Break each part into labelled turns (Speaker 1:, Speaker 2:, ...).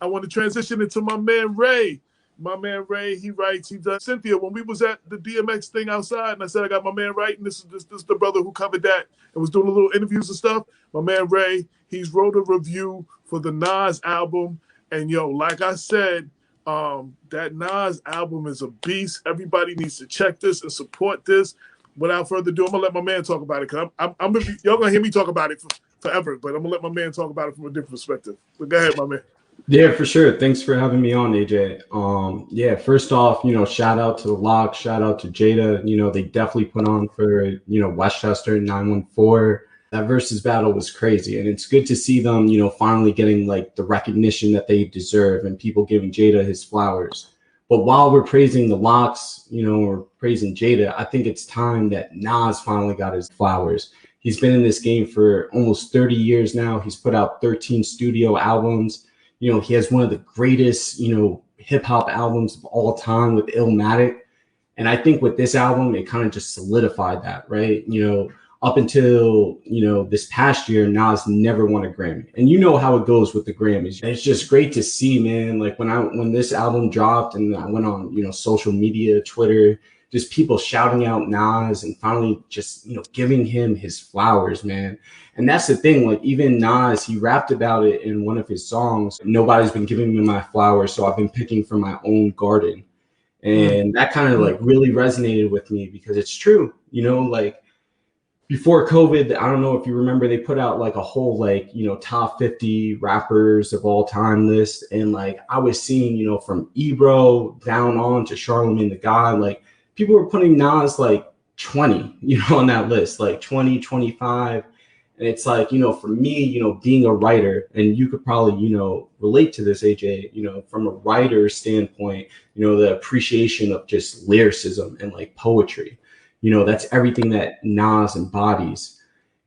Speaker 1: I want to transition into my man Ray. My man Ray, he writes, he does Cynthia. When we was at the DMX thing outside, and I said I got my man writing. This is the brother who covered that and was doing a little interviews and stuff. My man Ray, he's wrote a review for the Nas album, and yo, like I said, that Nas album is a beast. Everybody needs to check this and support this. Without further ado, I'm gonna let my man talk about it because y'all gonna hear me talk about it forever, but I'm gonna let my man talk about it from a different perspective. But go ahead, my man.
Speaker 2: Yeah, for sure. Thanks for having me on, AJ. Yeah, first off, shout out to the Lock, shout out to Jada. They definitely put on for, Westchester 914. That versus battle was crazy. And it's good to see them, finally getting like the recognition that they deserve and people giving Jada his flowers. But while we're praising the Locks, or praising Jada, I think it's time that Nas finally got his flowers. He's been in this game for almost 30 years now. He's put out 13 studio albums. He has one of the greatest, hip hop albums of all time with Illmatic. And I think with this album, it kind of just solidified that, right? Up until, this past year, Nas never won a Grammy. And you know how it goes with the Grammys. And it's just great to see, man. Like when this album dropped and I went on, social media, Twitter, just people shouting out Nas and finally just, giving him his flowers, man. And that's the thing, like even Nas, he rapped about it in one of his songs. Nobody's been giving me my flowers, so I've been picking from my own garden. And that kind of like really resonated with me because it's true, like before COVID, I don't know if you remember, they put out like a whole like, top 50 rappers of all time list. And like I was seeing, from Ebro down on to Charlamagne the God, like people were putting Nas like 20, on that list, like 20, 25. And it's like, for me, being a writer, and you could probably, relate to this, AJ, from a writer's standpoint, the appreciation of just lyricism and like poetry, that's everything that Nas embodies.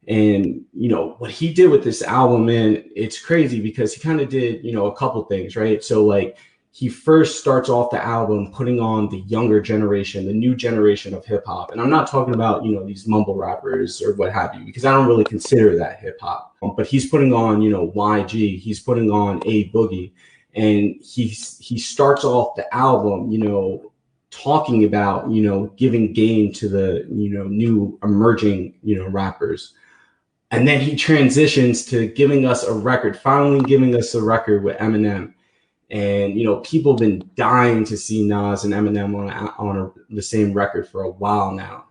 Speaker 2: And, what he did with this album, man, it's crazy because he kind of did, a couple things, right? So like he first starts off the album putting on the younger generation, the new generation of hip hop. And I'm not talking about, these mumble rappers or what have you, because I don't really consider that hip hop. But he's putting on, YG, he's putting on A Boogie. And he starts off the album, talking about, giving game to the, new emerging, rappers. And then he transitions to giving us a record, finally giving us a record with Eminem. And, people have been dying to see Nas and Eminem on the same record for a while now.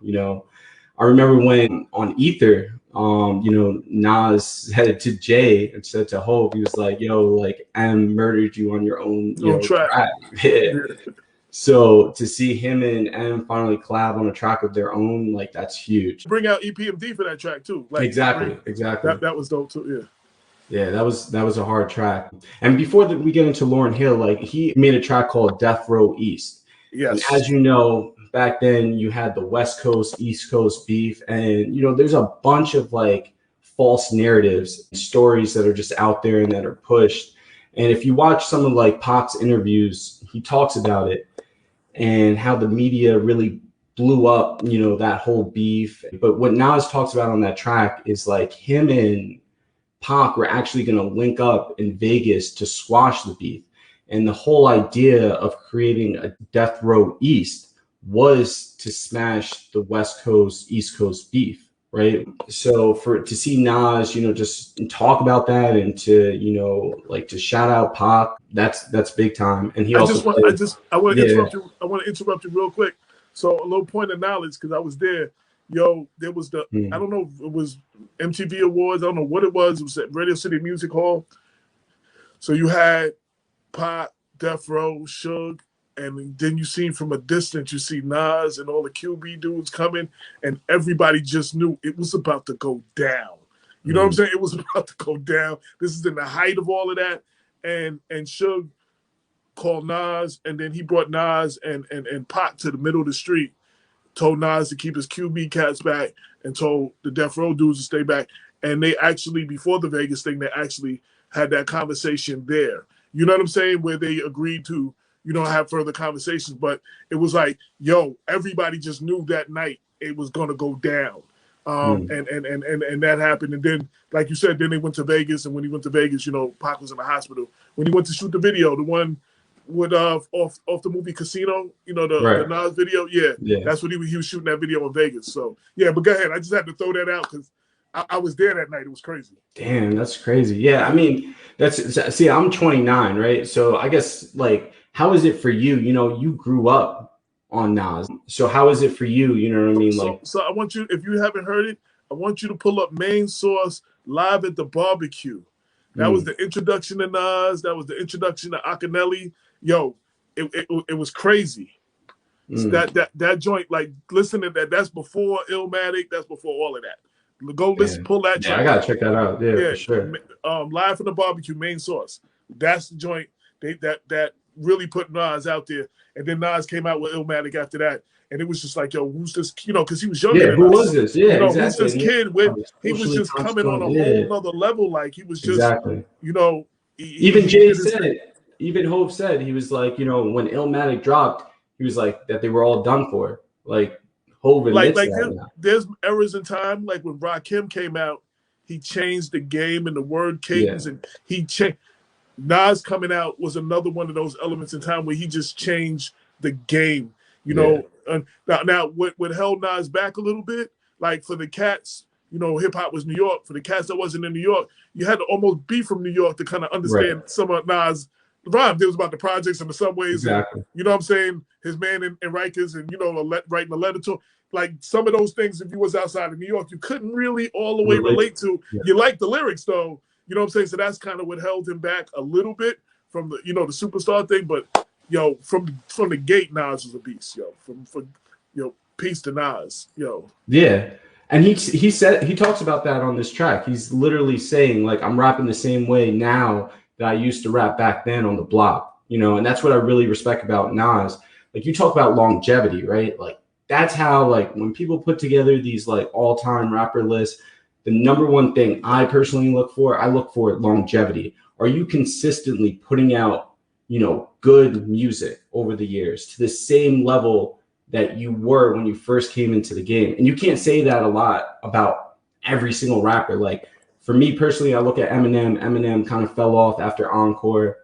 Speaker 2: I remember when on Ether, Nas headed to Jay and said to Hov, he was like, yo, like M murdered you on your own, track. Yeah. So to see him and M finally collab on a track of their own, like that's huge.
Speaker 1: Bring out EPMD for that track too. Like,
Speaker 2: exactly.
Speaker 1: That was dope too. Yeah.
Speaker 2: Yeah, that was a hard track. And before we get into Lauryn Hill, like he made a track called Death Row East.
Speaker 1: Yes.
Speaker 2: And as you know, back then you had the West Coast, East Coast beef. And, there's a bunch of like false narratives, stories that are just out there and that are pushed. And if you watch some of like Pac's interviews, he talks about it and how the media really blew up, that whole beef. But what Nas talks about on that track is like him and Pac were actually going to link up in Vegas to squash the beef. And the whole idea of creating a Death Row East was to smash the West Coast, East Coast beef, right? So to see Nas, just talk about that and to, like to shout out Pac, that's big time. And he I want to
Speaker 1: interrupt you real quick. So a little point of knowledge, because I was there. Yo, there was I don't know if it was MTV Awards. I don't know what it was. It was at Radio City Music Hall. So you had Pac, Death Row, Suge, and then you see from a distance, you see Nas and all the QB dudes coming, and everybody just knew it was about to go down. You know what I'm saying? It was about to go down. This is in the height of all of that. And Suge called Nas, and then he brought Nas and Pac to the middle of the street. Told Nas to keep his QB cats back and told the Death Row dudes to stay back. And they actually, before the Vegas thing, they actually had that conversation there. You know what I'm saying? Where they agreed to, have further conversations. But it was like, yo, everybody just knew that night it was going to go down. And that happened. And then, like you said, then they went to Vegas. And when he went to Vegas, you know, Pac was in the hospital. When he went to shoot the video, the one with off the movie Casino, you know, the Nas video, that's what he was shooting that video in Vegas. So yeah, but go ahead. I just had to throw that out because I was there that night. It was crazy.
Speaker 2: Damn, that's crazy. Yeah, I mean, see, I'm 29, right? So I guess, like, how is it for you? You know, you grew up on Nas. So how is it for you? You know what I mean?
Speaker 1: So I want you, if you haven't heard it, I want you to pull up Main Source Live at the Barbecue. That was the introduction to Nas. That was the introduction to Akinelli. Yo, it was crazy. So that joint, like, listen to that. That's before Illmatic. That's before all of that. Go listen, pull that track.
Speaker 2: I gotta check that out. Yeah, for sure.
Speaker 1: Live from the Barbecue, Main Source. That's the joint that really put Nas out there. And then Nas came out with Illmatic after that. And it was just like, yo, who's this? You know, because he was younger than
Speaker 2: who
Speaker 1: us.
Speaker 2: was this? Yeah,
Speaker 1: you know,
Speaker 2: exactly.
Speaker 1: Who's this kid? When he was just coming on a whole other level. Like, he was just, you know.
Speaker 2: Even Jayz said, even Hope said, he was like, you know, when Illmatic dropped, he was like, that they were all done for. Like, Hope admits that.
Speaker 1: There's errors in time. Like, when Rakim came out, he changed the game and the word cadence, and he changed. Nas coming out was another one of those elements in time where he just changed the game. You know, now what held Nas back a little bit, like for the cats, you know, hip hop was New York. For the cats that wasn't in New York, you had to almost be from New York to kind of understand some of Nas' rhymes. It was about the projects and the subways.
Speaker 2: Exactly.
Speaker 1: And, you know what I'm saying? His man in Rikers and, you know, writing a letter to him. Like, some of those things, if you was outside of New York, you couldn't really all the way relate to. You like the lyrics, though. You know what I'm saying? So that's kind of what held him back a little bit from the, you know, the superstar thing. But, yo, from the gate, Nas was a beast, yo. Peace to Nas, yo.
Speaker 2: Yeah. And he talks about that on this track. He's literally saying, like, I'm rapping the same way now that I used to rap back then on the block, you know, and that's what I really respect about Nas. Like, you talk about longevity, right? Like, that's how, like, when people put together these, like, all-time rapper lists, the number one thing I personally look for longevity. Are you consistently putting out, you know, good music over the years to the same level that you were when you first came into the game? And you can't say that a lot about every single rapper. Like, for me personally, I look at Eminem. Eminem kind of fell off after Encore.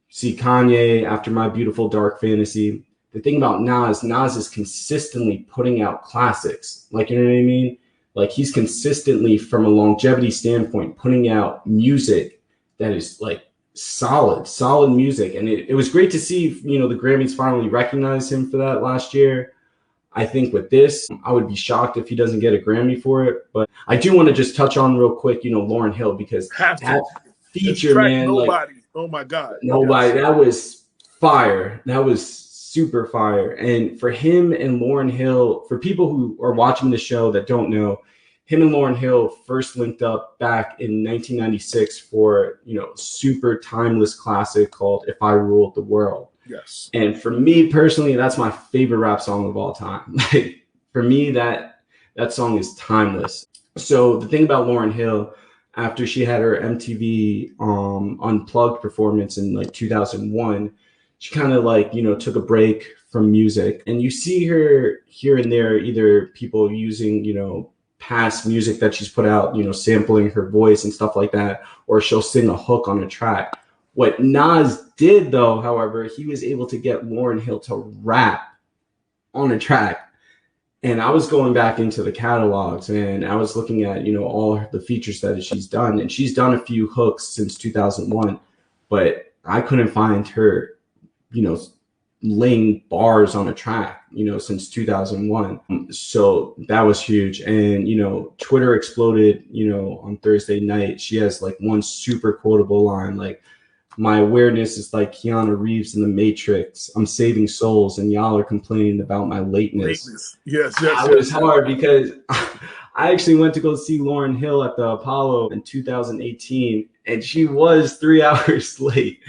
Speaker 2: See Kanye after My Beautiful Dark Fantasy. The thing about Nas is consistently putting out classics. Like, you know what I mean? Like, he's consistently, from a longevity standpoint, putting out music that is, like, solid music. And it was great to see, you know, the Grammys finally recognize him for that last year. I think with this, I would be shocked if he doesn't get a Grammy for it. But I do want to just touch on real quick, you know, Lauryn Hill, because that feature, man,
Speaker 1: nobody.
Speaker 2: Like,
Speaker 1: oh my God.
Speaker 2: Nobody. That was fire. That was super fire. And for him and Lauryn Hill, for people who are watching the show that don't know, him and Lauryn Hill first linked up back in 1996 for, you know, super timeless classic called If I Ruled the World.
Speaker 1: Yes.
Speaker 2: And for me personally, that's my favorite rap song of all time. Like, for me, that song is timeless. So the thing about Lauryn Hill, after she had her MTV Unplugged performance in like 2001, she kind of, like, you know, took a break from music. And you see her here and there, either people using, you know, past music that she's put out, you know, sampling her voice and stuff like that, or she'll sing a hook on a track. What Nas did, though, however, he was able to get Lauryn Hill to rap on a track. And I was going back into the catalogs and I was looking at, you know, all the features that she's done. And she's done a few hooks since 2001, but I couldn't find her, you know, laying bars on a track, you know, since 2001. So that was huge. And, you know, Twitter exploded, you know, on Thursday night. She has like one super quotable line, like, my awareness is like Keanu Reeves in The Matrix. I'm saving souls and y'all are complaining about my lateness.
Speaker 1: Yes.
Speaker 2: It was hard because I actually went to go see Lauryn Hill at the Apollo in 2018 and she was 3 hours late.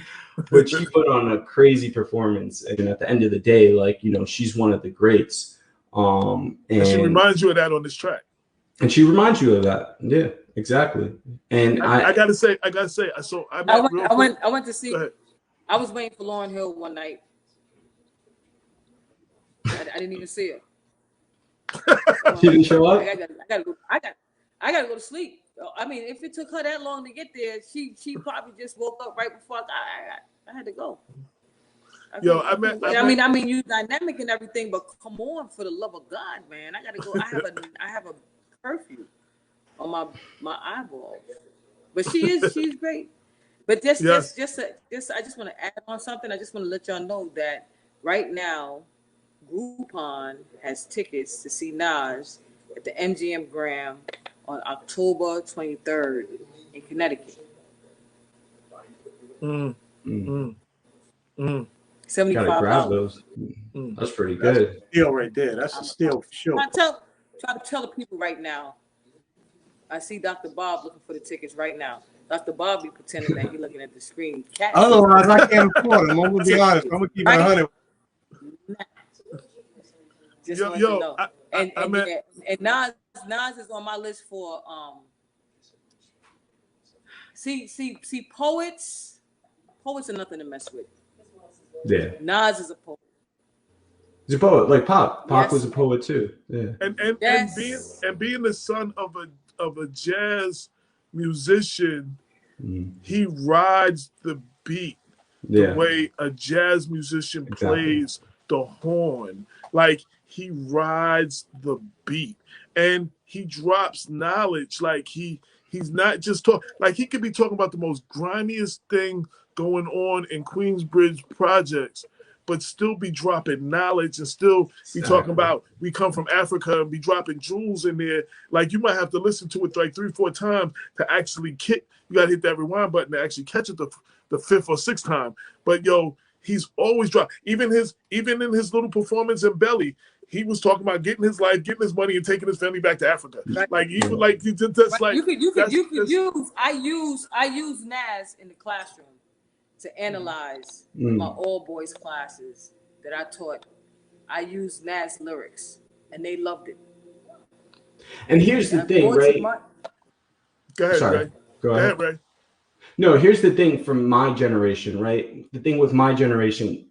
Speaker 2: But she put on a crazy performance, and at the end of the day, like, you know, she's one of the greats. And
Speaker 1: she reminds you of that on this track.
Speaker 2: And she reminds you of that, yeah, exactly. And
Speaker 1: I gotta say, so I
Speaker 3: went to see. I was waiting for Lauryn Hill one night. I didn't even see her.
Speaker 2: She didn't show up.
Speaker 3: I gotta go to sleep. I mean, if it took her that long to get there, she probably just woke up right before I had to go. I mean, you dynamic and everything, but come on, for the love of God, man, I gotta go. I have a curfew on my eyeballs, but she's great. But I just want to add on something. I just want to let y'all know that right now, Groupon has tickets to see Nas at the MGM Grand on October 23rd in Connecticut. 75.
Speaker 2: Gotta grab those. That's pretty good.
Speaker 4: Steal right there. That's a steal for sure.
Speaker 3: Try to tell the people right now. I see Dr. Bob looking for the tickets right now. Dr. Bob be pretending that he's looking at the screen.
Speaker 4: Otherwise, I can't afford them. I'm gonna be honest. I'm gonna keep it 100.
Speaker 3: Just want to know. And Nas is on my list for see poets are nothing to mess with.
Speaker 2: Yeah.
Speaker 3: Nas is a poet.
Speaker 2: He's a poet, like Pac. Pac was a poet too. Yeah.
Speaker 1: And being the son of a jazz musician, he rides the beat the way a jazz musician plays the horn. Like, he rides the beat and he drops knowledge. Like, he's not just talking, like, he could be talking about the most grimiest thing going on in Queensbridge projects, but still be dropping knowledge and still be talking about we come from Africa and be dropping jewels in there. Like, you might have to listen to it like 3-4 times to actually kick. You got to hit that rewind button to actually catch it the fifth or sixth time. But he's always dropped. Even in his little performance in Belly, he was talking about getting his life, getting his money, and taking his family back to Africa. Like, even like that's like
Speaker 3: I use Nas in the classroom to analyze my all boys classes that I taught. I used Nas lyrics, and they loved it.
Speaker 2: And here's the thing, right?
Speaker 1: Go ahead,
Speaker 2: Sorry.
Speaker 1: Ray.
Speaker 2: Go ahead,
Speaker 1: Ray.
Speaker 2: No, here's the thing from my generation, right? The thing with my generation,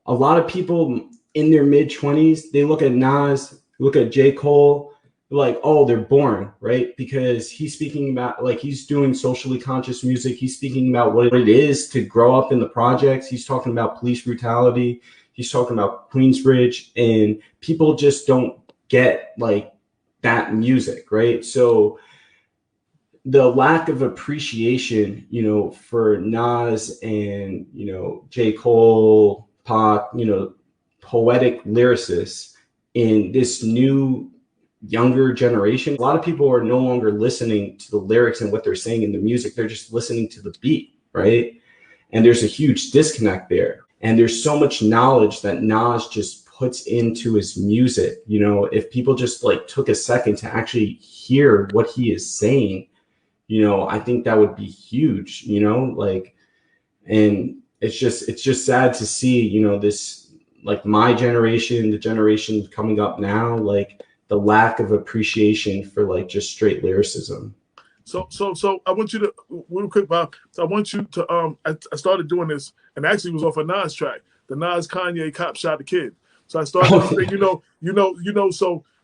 Speaker 2: a lot of people in their mid-20s, they look at Nas, look at J. Cole, like, oh, they're boring, right? Because he's speaking about, like, he's doing socially conscious music. He's speaking about what it is to grow up in the projects. He's talking about police brutality. He's talking about Queensbridge, and people just don't get, like, that music, right? So the lack of appreciation, for Nas and, J. Cole, Pac, poetic lyricists in this new younger generation, a lot of people are no longer listening to the lyrics and what they're saying in the music. They're just listening to the beat, right? And there's a huge disconnect there. And there's so much knowledge that Nas just puts into his music. If people just like took a second to actually hear what he is saying, I think that would be huge, and it's just sad to see, this, like, my generation, the generation coming up now, like, the lack of appreciation for, like, just straight lyricism.
Speaker 1: So I want you to, real quick, Bob. So I want you to, I started doing this, and actually it was off a Nas track, the Nas Kanye Cop Shot the Kid. So I started saying,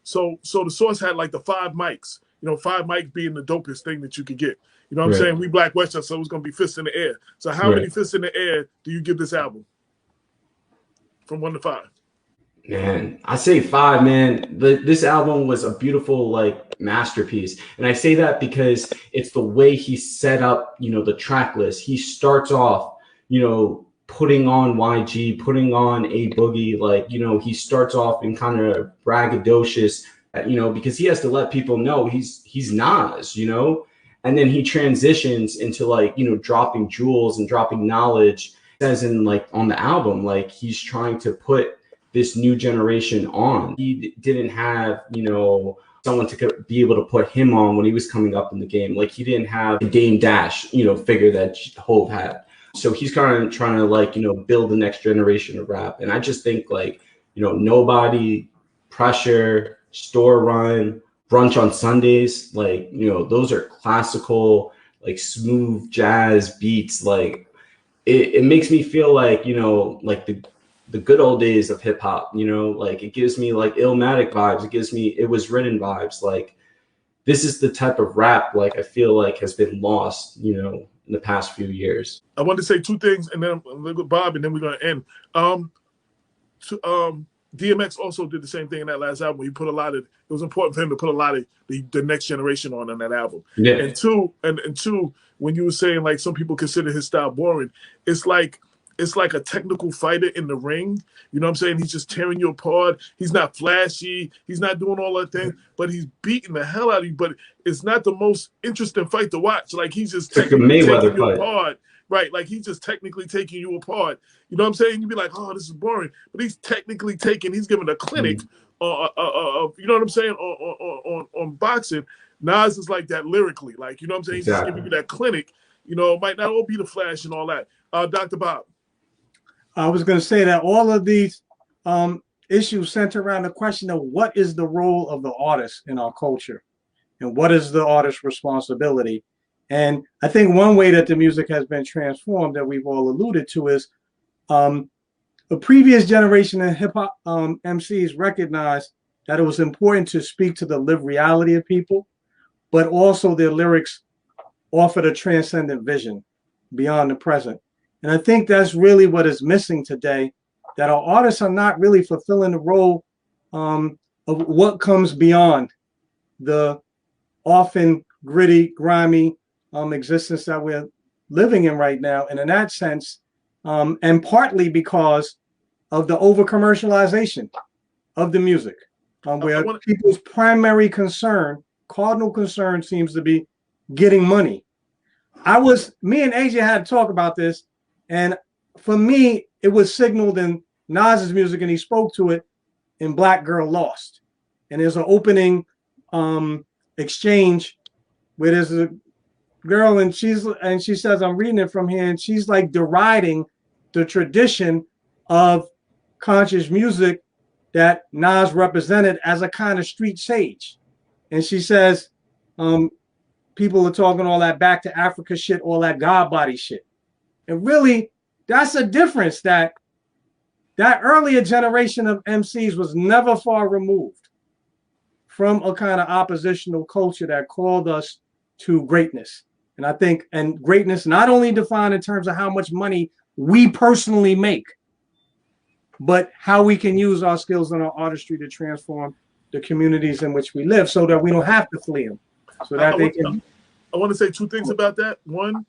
Speaker 1: so the Source had like the 5 mics. 5 mics being the dopest thing that you could get. You know what I'm saying? We Black Westchester, so it's going to be fists in the air. So how many fists in the air do you give this album? From 1 to 5?
Speaker 2: Man, I say 5, man. This album was a beautiful, like, masterpiece. And I say that because it's the way he set up, the track list. He starts off, putting on YG, putting on A Boogie, like, he starts off in kind of braggadocious, because he has to let people know he's Nas, and then he transitions into, like, dropping jewels and dropping knowledge, as in, like, on the album, like, he's trying to put this new generation on. He didn't have, someone to be able to put him on when he was coming up in the game. Like, he didn't have the Dame Dash, figure that Hove had. So he's kind of trying to, like, build the next generation of rap. And I just think, like, Nobody, Pressure, Store Run, Brunch on Sundays, like, those are classical, like, smooth jazz beats. Like, it makes me feel like, like the good old days of hip hop, you know, like it gives me like Illmatic vibes. It gives me It Was Written vibes. Like this is the type of rap like I feel like has been lost, you know, in the past few years.
Speaker 1: I want to say two things, and then I'm gonna go with Bob, and then we're gonna end. DMX also did the same thing in that last album. He put a lot of, it was important for him to put a lot of the next generation on that album.
Speaker 2: Yeah.
Speaker 1: And two, when you were saying like some people consider his style boring, it's like a technical fighter in the ring. You know what I'm saying? He's just tearing you apart. He's not flashy. He's not doing all that thing, but he's beating the hell out of you. But it's not the most interesting fight to watch. Like he's just taking you apart. Right, like he's just technically taking you apart. You know what I'm saying? You'd be like, oh, this is boring. But he's technically he's giving a clinic, you know what I'm saying, on boxing. Nas is like that lyrically. Like, you know what I'm saying? He's just giving you that clinic. You know, it might not all be the flash and all that. Dr. Bob.
Speaker 4: I was going to say that all of these issues center around the question of what is the role of the artist in our culture and what is the artist's responsibility. And I think one way that the music has been transformed that we've all alluded to is the previous generation of hip hop MCs recognized that it was important to speak to the lived reality of people, but also their lyrics offered a transcendent vision beyond the present. And I think that's really what is missing today, that our artists are not really fulfilling the role of what comes beyond the often gritty, grimy existence that we're living in right now. And in that sense, and partly because of the over commercialization of the music, where people's primary concern, cardinal concern, seems to be getting money. Me and AJ had to talk about this, and for me, it was signaled in Nas's music, and he spoke to it in Black Girl Lost. And there's an opening exchange where there's a girl, and she says, I'm reading it from here, and she's like deriding the tradition of conscious music that Nas represented as a kind of street sage. And she says, people are talking all that back to Africa shit, all that God body shit. And really, that's a difference, that earlier generation of MCs was never far removed from a kind of oppositional culture that called us to greatness. And I think, and greatness not only defined in terms of how much money we personally make, but how we can use our skills and our artistry to transform the communities in which we live so that we don't have to flee them. So that
Speaker 1: I want to say two things about that. One,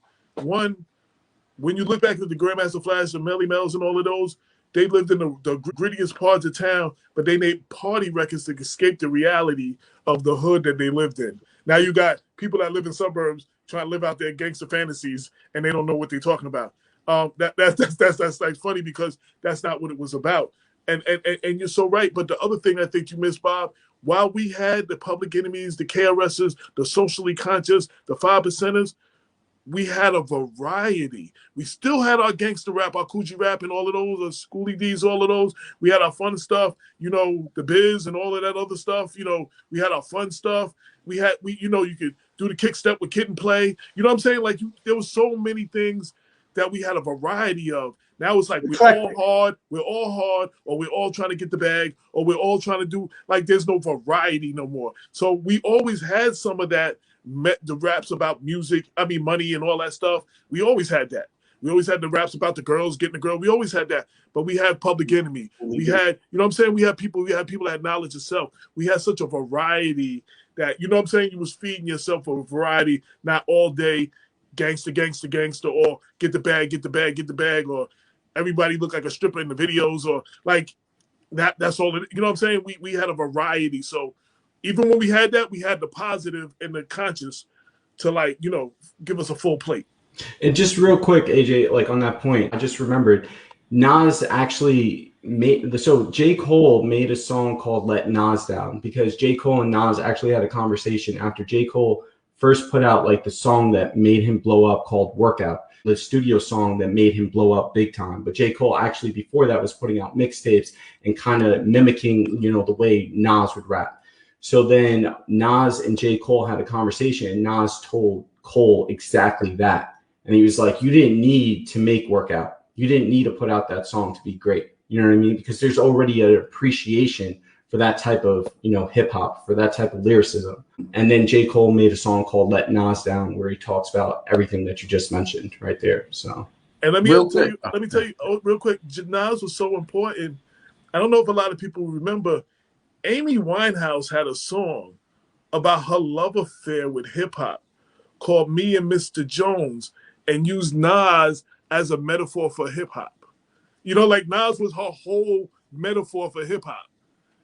Speaker 1: when you look back at the Grandmaster Flash and Melly Mel's and all of those, they lived in the grittiest parts of town, but they made party records to escape the reality of the hood that they lived in. Now you got people that live in suburbs trying to live out their gangster fantasies, and they don't know what they're talking about. That's like funny, because that's not what it was about. And you're so right. But the other thing I think you missed, Bob, while we had the Public Enemies, the KRSs, the socially conscious, the 5%ers, we had a variety. We still had our gangster rap, our Coogee rap, and all of those, our Schoolie D's, all of those. We had our fun stuff, you know, the Biz and all of that other stuff. You know, we had our fun stuff. You could do the kick step with Kid and Play. You know what I'm saying? Like, there was so many things that we had a variety of. Now it's like we're all hard, or we're all trying to get the bag, or we're all trying to do, like, there's no variety no more. So we always had some of that, the raps about money and all that stuff. We always had that. We always had the raps about the girls getting the girl. We always had that. But we had Public Enemy. We had, you know what I'm saying? We had people that had knowledge of self. We had such a variety that, you know what I'm saying? You was feeding yourself a variety, not all day gangster, or get the bag, or everybody look like a stripper in the videos, or like that. That's all. You know what I'm saying? We had a variety. So even when we had that, we had the positive and the conscious to, like, you know, give us a full plate.
Speaker 2: And just real quick, AJ, like on that point, I just remembered Nas actually J. Cole made a song called Let Nas Down, because J. Cole and Nas actually had a conversation after J. Cole first put out like the song that made him blow up called Workout, the studio song that made him blow up big time. But J. Cole actually before that was putting out mixtapes and kind of mimicking, you know, the way Nas would rap. So then Nas and J. Cole had a conversation, and Nas told Cole exactly that. And he was like, you didn't need to make Workout. You didn't need to put out that song to be great. You know what I mean? Because there's already an appreciation for that type of, you know, hip hop, for that type of lyricism. And then J. Cole made a song called Let Nas Down, where he talks about everything that you just mentioned right there. So,
Speaker 1: and let me tell you real quick, Nas was so important. I don't know if a lot of people remember, Amy Winehouse had a song about her love affair with hip hop called Me and Mr. Jones, and used Nas as a metaphor for hip hop. You know, like Nas was her whole metaphor for hip hop.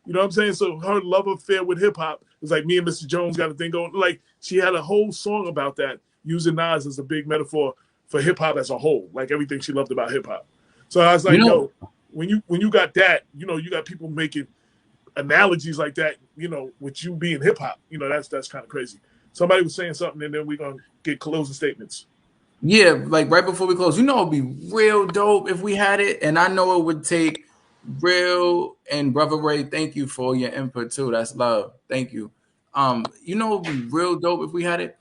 Speaker 1: You know what I'm saying? So her love affair with hip hop was like, me and Mr. Jones got a thing going. Like, she had a whole song about that, using Nas as a big metaphor for hip hop as a whole, like everything she loved about hip hop. So I was like, yo, when you got that, you know, you got people making analogies like that, you know, with you being hip hop, you know, that's kind of crazy. Somebody was saying something, and then we're gonna get closing statements.
Speaker 5: Yeah, like right before we close, you know, it'd be real dope if we had it, and I know it would take real, and Brother Ray, thank you for your input too. That's love. Thank you. You know, it'd be real dope if we had it.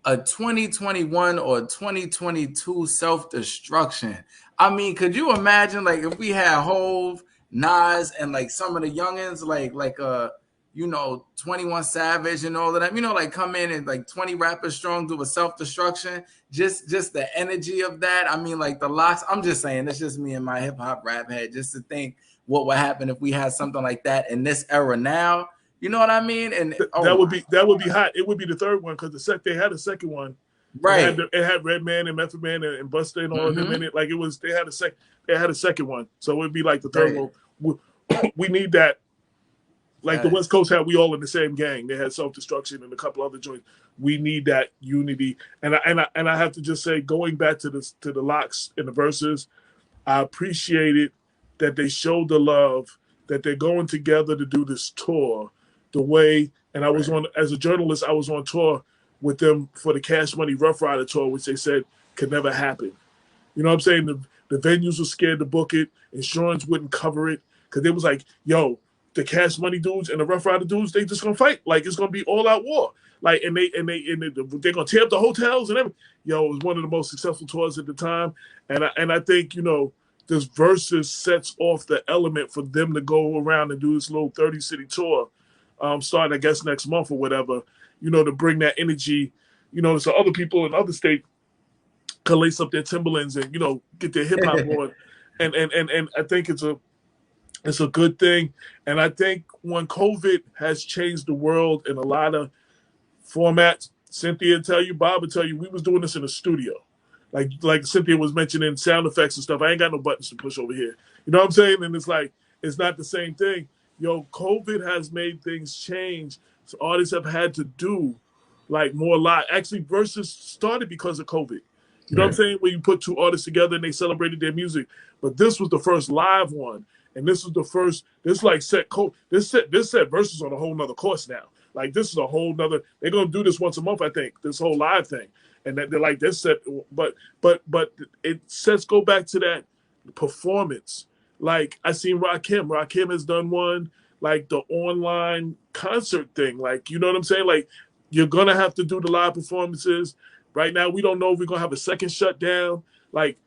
Speaker 5: A 2021 or 2022 self-destruction. I mean, could you imagine, like, if we had Hove, Nas, and like some of the youngins, like you know, 21 Savage and all of that, you know, like come in and like 20 rappers strong do a self-destruction. Just the energy of that. I mean, like the locks. I'm just saying, it's just me and my hip hop rap head, just to think what would happen if we had something like that in this era now. You know what I mean? And
Speaker 1: that would be hot. It would be the third one, because they had a second one.
Speaker 5: Right.
Speaker 1: It had Redman and Method Man and Busta and all of them in it. Like they had a second one. So it would be like the third one. We need that. Like the West Coast had We All in the Same Gang. They had Self-Destruction and a couple other joints. We need that unity. And I have to just say, going back to the locks and the verses, I appreciated that they showed the love, that they're going together to do this tour the way. And I was as a journalist, I was on tour with them for the Cash Money Rough Rider tour, which they said could never happen. You know what I'm saying? The venues were scared to book it. Insurance wouldn't cover it, because they was like, yo, the Cash Money dudes and the Rough Rider dudes, they just gonna fight. Like, it's gonna be all out war. Like, and they're gonna tear up the hotels and everything. Yo, it was one of the most successful tours at the time. And I think, you know, this Versus sets off the element for them to go around and do this little 30-city tour, starting, I guess, next month or whatever, you know, to bring that energy, you know, so other people in other states can lace up their Timberlands and, you know, get their hip hop on. And I think it's a good thing. And I think when COVID has changed the world in a lot of formats, Cynthia will tell you, Bob will tell you, we was doing this in a studio. Like Cynthia was mentioning sound effects and stuff. I ain't got no buttons to push over here. You know what I'm saying? And it's like, it's not the same thing. Yo, COVID has made things change. So artists have had to do like more live. Actually, Versus started because of COVID. You know what I'm saying? When you put two artists together and they celebrated their music. But this was the first live one. And this was the first, this set Versus on a whole nother course now. Like, this is a whole nother, they're going to do this once a month, I think, this whole live thing. And that they're like, this set, but it says, go back to that performance. Like, I seen Rakim has done one, like the online concert thing. Like, you know what I'm saying? Like, you're going to have to do the live performances. Right now, we don't know if we're going to have a second shutdown. Like,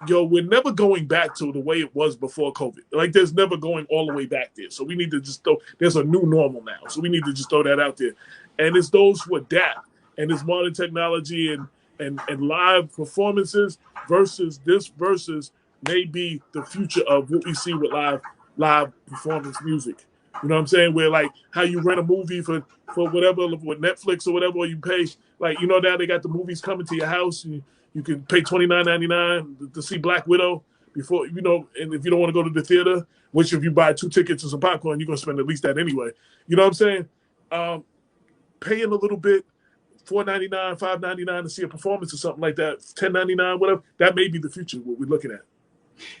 Speaker 1: yo, we're never going back to the way it was before COVID. Like, there's never going all the way back there. So we need to just there's a new normal now. So we need to just throw that out there. And it's those who adapt. And this modern technology and live performances versus may be the future of what we see with live performance music. You know what I'm saying? Where, like, how you rent a movie for whatever, with Netflix or whatever, or you pay, like, you know, now they got the movies coming to your house. You can pay $29.99 to see Black Widow before, you know, and if you don't want to go to the theater, which if you buy 2 tickets and some popcorn, you're going to spend at least that anyway. You know what I'm saying? Paying a little bit, $4.99, $5.99 to see a performance or something like that, $10.99, whatever, that may be the future, what we're looking at.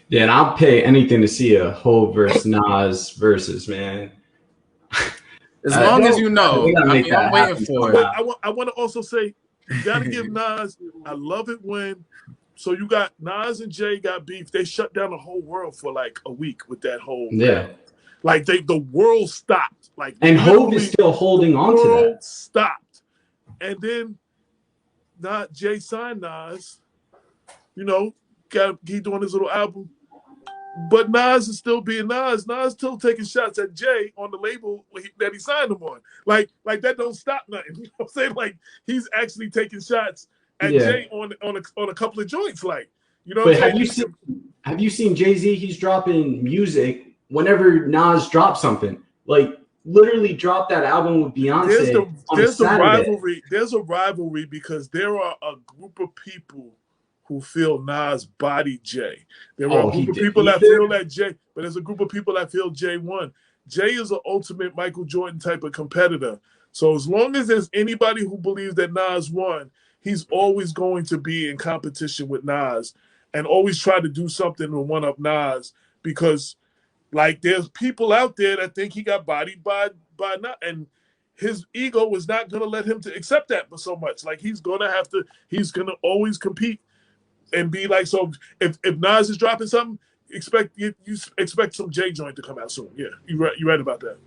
Speaker 2: Yeah, and I'll pay anything to see a Hov versus Nas versus, man.
Speaker 5: As long as you know, I'm waiting for it.
Speaker 1: I want to also say, you got to give Nas, I love it when, so you got Nas and Jay got beef. They shut down the whole world for like a week with that whole, like the world stopped. Like,
Speaker 2: and Hov is still holding on to that. The world
Speaker 1: stopped. And then Jay signed Nas, you know, he doing his little album. But Nas is still being Nas. Nas still taking shots at Jay on the label that he signed him on. Like that don't stop nothing. You know what I'm saying? Like he's actually taking shots at Jay on a couple of joints. Like, you know what I'm saying?
Speaker 2: Have you seen Jay-Z? He's dropping music whenever Nas drops something. Like literally dropped that album with Beyonce. There's a rivalry because there are a group of people who feel Nas bodied Jay. There are a group of people that feel that Jay, but there's a group of people that feel Jay won. Jay is an ultimate Michael Jordan type of competitor. So as long as there's anybody who believes that Nas won, he's always going to be in competition with Nas and always try to do something to one up Nas because like there's people out there that think he got bodied by Nas, and his ego is not going to let him to accept that for so much. Like he's going to always compete and be like, so if Nas is dropping something, you expect some Jay joint to come out soon. Yeah, you're right about that.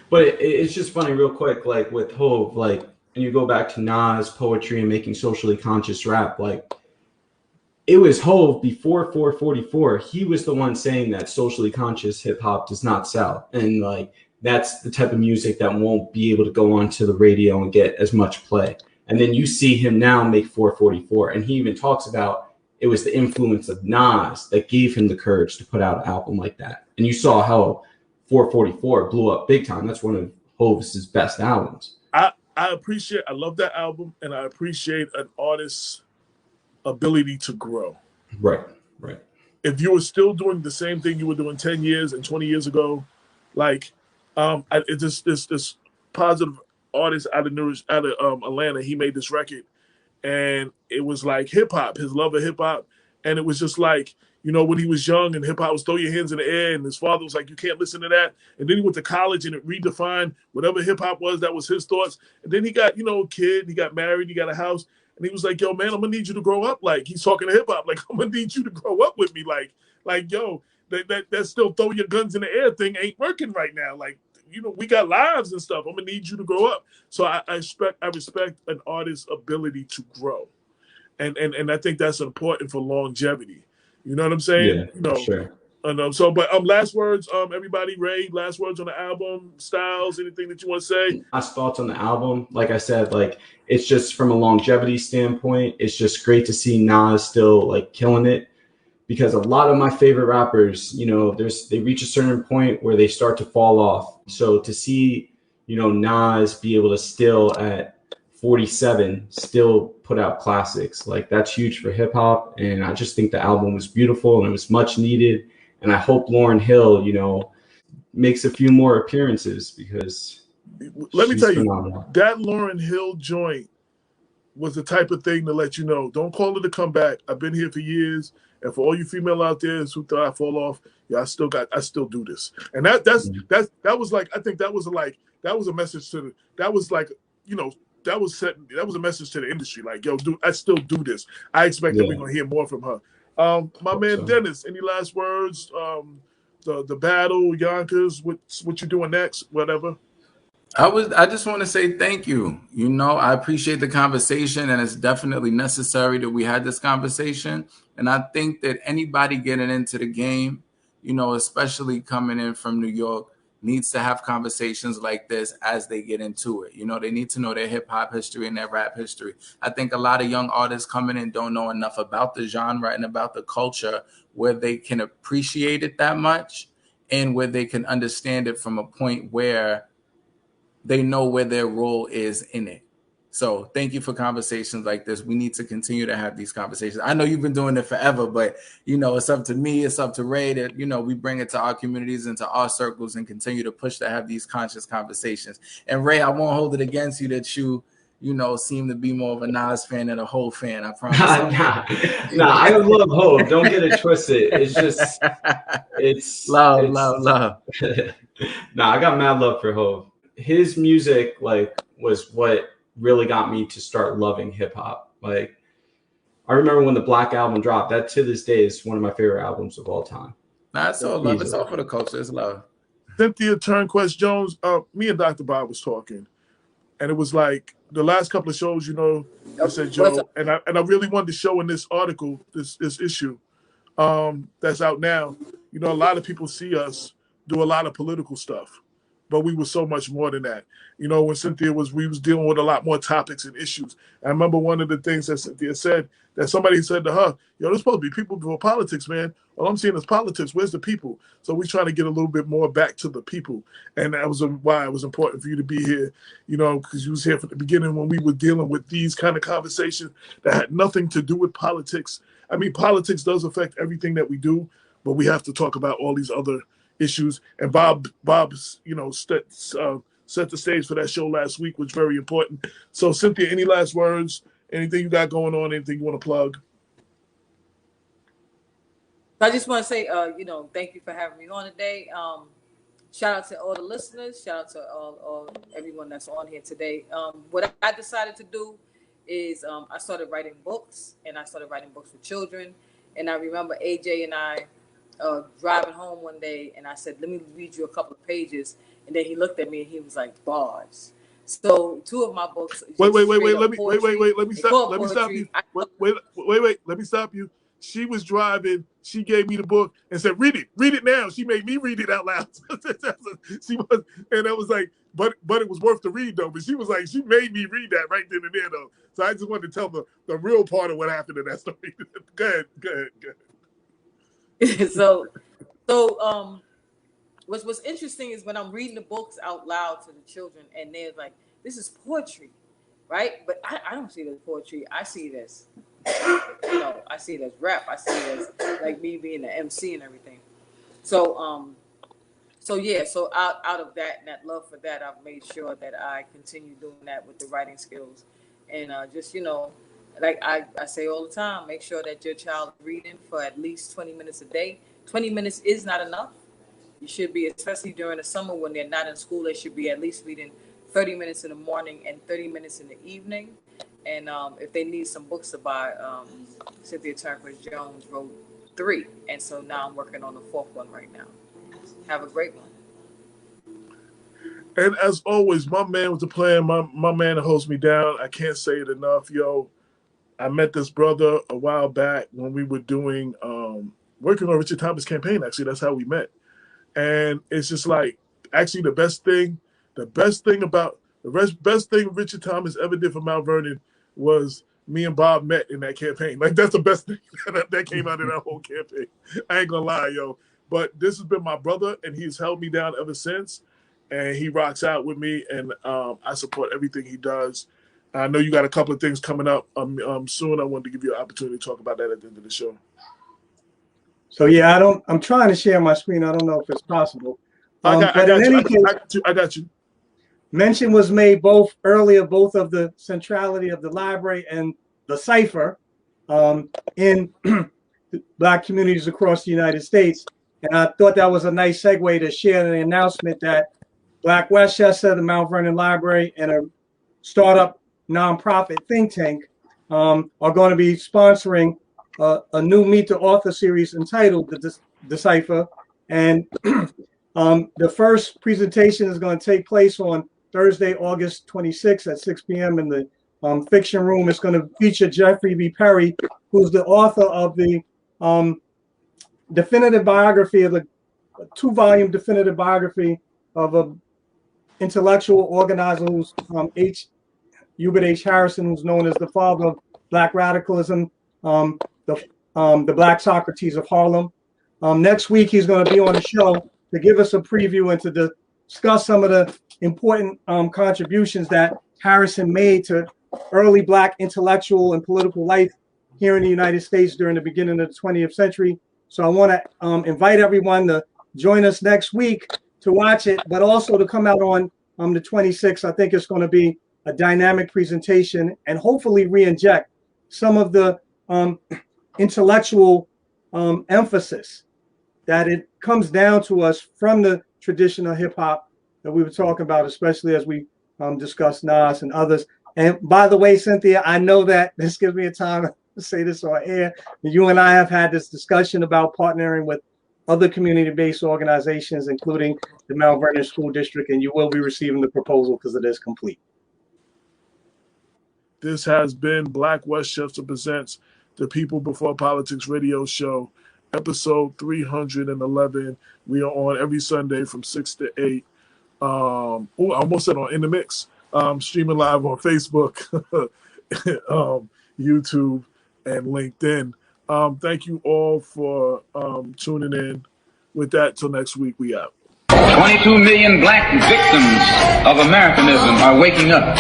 Speaker 2: But it's just funny, real quick, like with Hov, like, and you go back to Nas poetry and making socially conscious rap, like it was Hov before 444. He was the one saying that socially conscious hip hop does not sell, and like that's the type of music that won't be able to go onto the radio and get as much play. And then you see him now make 444, and he even talks about it was the influence of Nas that gave him the courage to put out an album like that. And you saw how 444 blew up big time. That's one of Hov's best albums.
Speaker 1: I love that album, and I appreciate an artist's ability to grow.
Speaker 2: Right.
Speaker 1: If you were still doing the same thing you were doing 10 years and 20 years ago, like this positive artist out of Atlanta, he made this record. And it was like hip hop, his love of hip hop. And it was just like, you know, when he was young and hip hop was throw your hands in the air, and his father was like, you can't listen to that. And then he went to college and it redefined whatever hip hop was, that was his thoughts. And then he got, you know, a kid, he got married, he got a house. And he was like, yo, man, I'm gonna need you to grow up. Like he's talking to hip hop. Like, I'm gonna need you to grow up with me. Like, yo, that still throw your guns in the air thing ain't working right now. Like, you know, we got lives and stuff. I'm gonna need you to grow up. So I respect an artist's ability to grow, and I think that's important for longevity. You know what I'm saying?
Speaker 2: Yeah,
Speaker 1: you know,
Speaker 2: sure.
Speaker 1: But last words, everybody, Ray, last words on the album, Styles, anything that you want to say?
Speaker 2: Last thoughts on the album, like I said, like it's just from a longevity standpoint, it's just great to see Nas still like killing it. Because a lot of my favorite rappers, you know, they reach a certain point where they start to fall off. So to see, you know, Nas be able to still at 47 still put out classics, like that's huge for hip hop. And I just think the album was beautiful and it was much needed. And I hope Lauryn Hill, you know, makes a few more appearances because
Speaker 1: let me tell you, that Lauryn Hill joint was the type of thing to let you know, don't call it a comeback. I've been here for years. And for all you female out there who thought I fall off, yeah, I still do this. And that was like, I think that was a message to that was a message to the industry. Like, yo, dude, I still do this. I expect that we're gonna hear more from her. My man Dennis, any last words? The battle, Yonkers, what you doing next? Whatever.
Speaker 5: I just want to say thank you. You know, I appreciate the conversation, and it's definitely necessary that we had this conversation. And I think that anybody getting into the game, you know, especially coming in from New York, needs to have conversations like this as they get into it. You know, they need to know their hip hop history and their rap history. I think a lot of young artists coming in don't know enough about the genre and about the culture where they can appreciate it that much and where they can understand it from a point where they know where their role is in it. So thank you for conversations like this. We need to continue to have these conversations. I know you've been doing it forever, but, you know, it's up to me, it's up to Ray that, you know, we bring it to our communities and to our circles and continue to push to have these conscious conversations. And Ray, I won't hold it against you that you know, seem to be more of a Nas fan than a Hov fan. I promise.
Speaker 2: Nah, I love Hov. Don't get it twisted. It's just, it's
Speaker 5: love.
Speaker 2: Nah, I got mad love for Hov. His music, like, was what really got me to start loving hip hop. Like, I remember when the Black album dropped. That to this day is one of my favorite albums of all time.
Speaker 5: Nah, it's all love. It's all for the culture. It's love.
Speaker 1: Cynthia Turnquest Jones. Me and Dr. Bob was talking, and it was like the last couple of shows. You know, I said Joe, and I really wanted to show in this article, this issue, that's out now. you know, a lot of people see us do a lot of political stuff, but we were so much more than that. You know, when Cynthia we was dealing with a lot more topics and issues. I remember one of the things that Cynthia said, that somebody said to her, yo, there's supposed to be people before politics, man. All I'm seeing is politics. Where's the people? So we try to get a little bit more back to the people. And that was why it was important for you to be here, you know, because you was here from the beginning when we were dealing with these kind of conversations that had nothing to do with politics. I mean, politics does affect everything that we do, but we have to talk about all these other issues. And Bob's, you know, set the stage for that show last week, which was very important. So, Cynthia, any last words? Anything you got going on? Anything you want to plug?
Speaker 3: I just want to say, you know, thank you for having me on today. Shout out to all the listeners. Shout out to all everyone that's on here today. What I decided to do is I started writing books, and I started writing books for children. And I remember AJ and I driving home one day, and I said, let me read you a couple of pages. And then he looked at me and he was like, bars. So 2 of my books.
Speaker 1: Wait, let me stop you. She was driving. She gave me the book and said, read it now. She made me read it out loud. She was, and I was like, but it was worth the read though. But she was like, she made me read that right then and there though. So I just wanted to tell the real part of what happened in that story. Go ahead.
Speaker 3: So what's interesting is when I'm reading the books out loud to the children, and they're like, this is poetry, right? But I don't see it as poetry. I see it as, you know, I see it as rap. I see it as like me being the MC and everything. So yeah, so out of that and that love for that, I've made sure that I continue doing that with the writing skills. And just, you know, like I say all the time, make sure that your child is reading for at least 20 minutes a day. 20 minutes is not enough. You should be, especially during the summer when they're not in school, they should be at least reading 30 minutes in the morning and 30 minutes in the evening. And if they need some books to buy, Cynthia Turnquist Jones wrote 3. And so now I'm working on the 4th one right now. Have a great one.
Speaker 1: And as always, my man with the plan, my man that holds me down. I can't say it enough, yo. I met this brother a while back when we were doing, working on Richard Thomas' campaign, actually. That's how we met. And it's just like, actually the best thing Richard Thomas ever did for Mount Vernon was me and Bob met in that campaign. Like, that's the best thing that came out of that whole campaign. I ain't gonna lie, yo. But this has been my brother, and he's held me down ever since. And he rocks out with me, and I support everything he does. I know you got a couple of things coming up soon. I wanted to give you an opportunity to talk about that at the end of the show.
Speaker 4: So yeah, I'm trying to share my screen. I don't know if it's possible.
Speaker 1: I got you.
Speaker 4: Mention was made both of the centrality of the library and the cipher in Black communities across the United States. And I thought that was a nice segue to share the announcement that Black Westchester, the Mount Vernon Library, and a startup nonprofit think tank are going to be sponsoring a new Meet the Author series entitled The Cipher. And the first presentation is going to take place on Thursday, August 26th at 6 p.m. in the Fiction Room. It's going to feature Jeffrey B. Perry, who's the author of the definitive biography of the 2-volume definitive biography of a intellectual organizer who's Hubert H. Harrison, who's known as the father of Black radicalism, the Black Socrates of Harlem. Next week, he's going to be on the show to give us a preview and to discuss some of the important contributions that Harrison made to early Black intellectual and political life here in the United States during the beginning of the 20th century. So I want to invite everyone to join us next week to watch it, but also to come out on the 26th. I think it's going to be a dynamic presentation and hopefully re-inject some of the intellectual emphasis that it comes down to us from the tradition of hip hop that we were talking about, especially as we discussed Nas and others. And by the way, Cynthia, I know that this gives me a time to say this on air. You and I have had this discussion about partnering with other community-based organizations, including the Mount Vernon School District, and you will be receiving the proposal because it is complete.
Speaker 1: This has been Black Westchester Presents the People Before Politics radio show. episode 311. We are on every Sunday from 6 to 8. I almost said on In the Mix. Streaming live on Facebook, YouTube, and LinkedIn. Thank you all for tuning in. With that, till next week, we out.
Speaker 6: 22 million black victims of Americanism are waking up,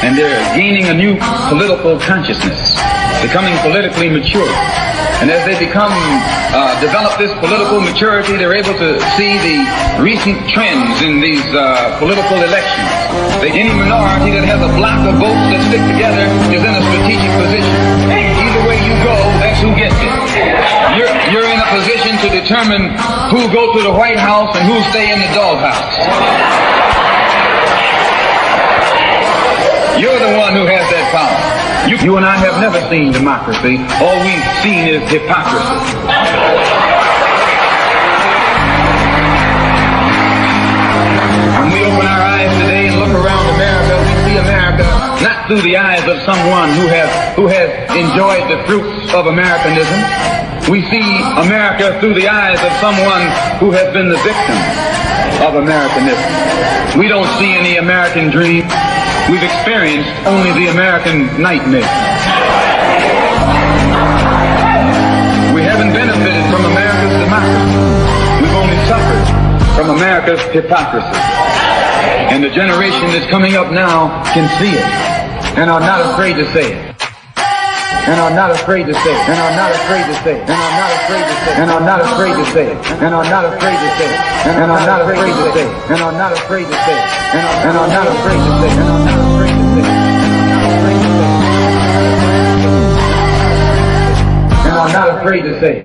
Speaker 6: and they're gaining a new political consciousness, becoming politically mature. And as they develop this political maturity, they're able to see the recent trends in these political elections. Any minority that has a block of votes that stick together is in a strategic position. Either way you go, that's who gets it. You're in a position to determine who go to the White House and who stay in the doghouse. You're the one who has that power. You and I have never seen democracy. All we've seen is hypocrisy. When we open our eyes today and look around America, we see America not through the eyes of someone who has enjoyed the fruits of Americanism. We see America through the eyes of someone who has been the victim of Americanism. We don't see any American dream. We've experienced only the American nightmare. We haven't benefited from America's democracy. We've only suffered from America's hypocrisy. And the generation that's coming up now can see it and are not afraid to say it. And are not afraid to say it. And are not afraid to say it. And are not afraid to say it. And are not afraid to say it. And are not afraid to say it. And are not afraid to say it. And are not afraid to say it. And are not afraid to say it. And are not afraid to say it. And are not afraid to say it.